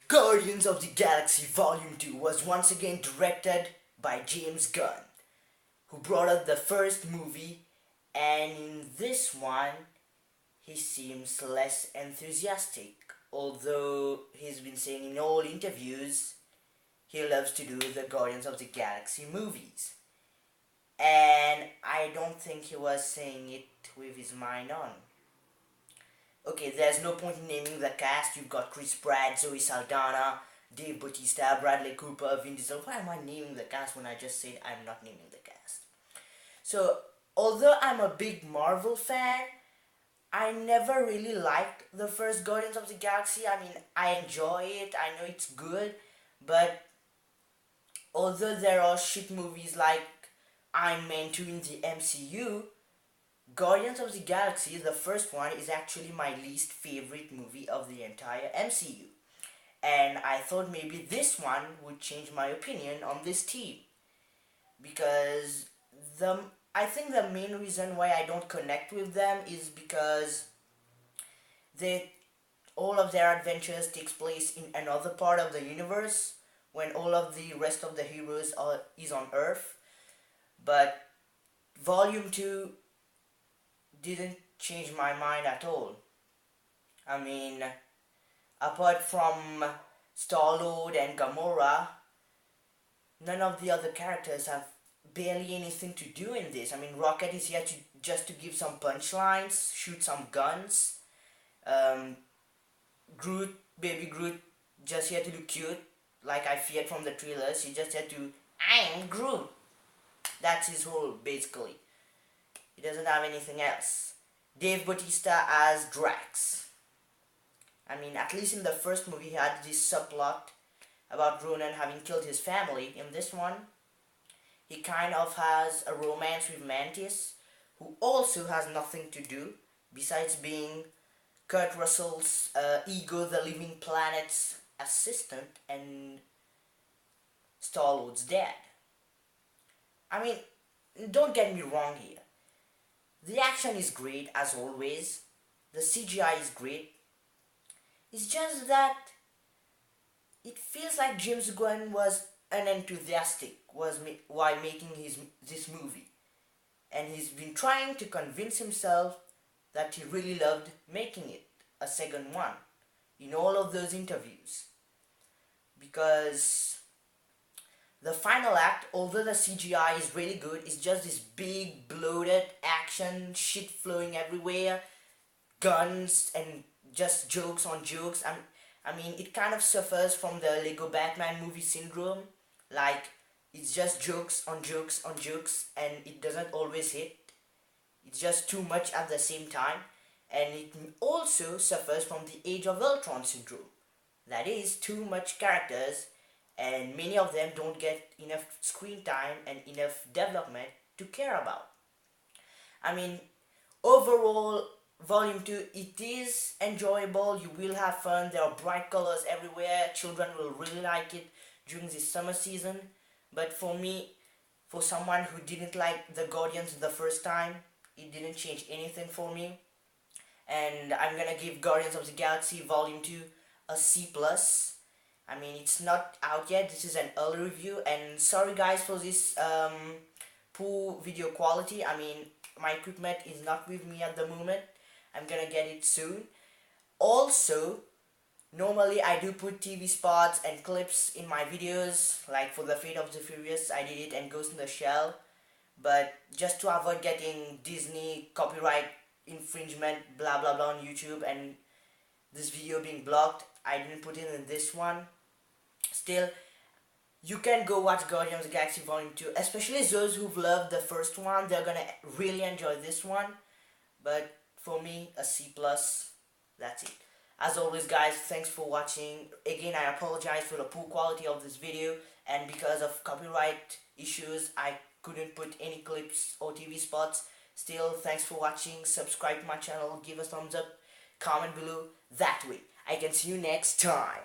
Guardians of the Galaxy Volume 2 was once again directed by James Gunn, who brought out the first movie, and in this one, he seems less enthusiastic, although he's been saying in all interviews he loves to do the Guardians of the Galaxy movies. And I don't think he was saying it with his mind on. Okay, there's no point in naming the cast. You've got Pratt, Zoe Saldana, Dave Bautista, Bradley Cooper, Vin Diesel. Why am I naming the cast when I just said I'm not naming the cast? So, although I'm a big Marvel fan, I never really liked the first Guardians of the Galaxy. I mean, I enjoy it, I know it's good, but although there are shit movies like Iron Man 2 in the MCU, Guardians of the Galaxy, the first one, is actually my least favorite movie of the entire MCU. And I thought maybe this one would change my opinion on this team. Because I think the main reason why I don't connect with them is because all of their adventures takes place in another part of the universe when all of the rest of the heroes is on Earth. But Volume 2 didn't change my mind at all. I mean, apart from Stallone and Gamora, none of the other characters have barely anything to do in this. I mean, Rocket is here just to give some punchlines, shoot some guns. Baby Groot, just here to look cute, like I feared from the trailers. He just had to, I am Groot. That's his whole, basically. He doesn't have anything else. Dave Bautista as Drax. I mean, at least in the first movie he had this subplot about Ronan having killed his family. In this one, he kind of has a romance with Mantis, who also has nothing to do besides being Kurt Russell's Ego the Living Planet's assistant and Star-Lord's dad. I mean, don't get me wrong here. The action is great as always. The CGI is great. It's just that it feels like James Gunn was unenthusiastic while making this movie. And he's been trying to convince himself that he really loved making it, a second one, in all of those interviews. Because the final act, although the CGI is really good, is just this big, bloated action, shit flowing everywhere, guns, and just jokes on jokes. I mean, it kind of suffers from the Lego Batman movie syndrome. Like, it's just jokes on jokes on jokes, and it doesn't always hit. It's just too much at the same time. And it also suffers from the Age of Ultron syndrome. That is, too much characters, and many of them don't get enough screen time and enough development to care about. I mean, overall, Volume 2, it is enjoyable. You will have fun. There are bright colors everywhere. Children will really like it during this summer season. But for me, for someone who didn't like the Guardians the first time, it didn't change anything for me. And I'm gonna give Guardians of the Galaxy Volume 2 a C+. I mean, it's not out yet. This is an early review, and sorry guys for this poor video quality. I mean, my equipment is not with me at the moment. I'm gonna get it soon. Also, normally I do put TV spots and clips in my videos, like for the Fate of the Furious, I did it, and Ghost in the Shell. But just to avoid getting Disney copyright infringement blah blah blah on YouTube and this video being blocked, I didn't put it in this one. Still, you can go watch Guardians of the Galaxy Volume 2, especially those who've loved the first one. They're gonna really enjoy this one. But for me, a C+, that's it. As always guys, thanks for watching. Again, I apologize for the poor quality of this video, and because of copyright issues, I couldn't put any clips or TV spots. Still, thanks for watching. Subscribe to my channel, give us thumbs up, comment below. That way, I can see you next time.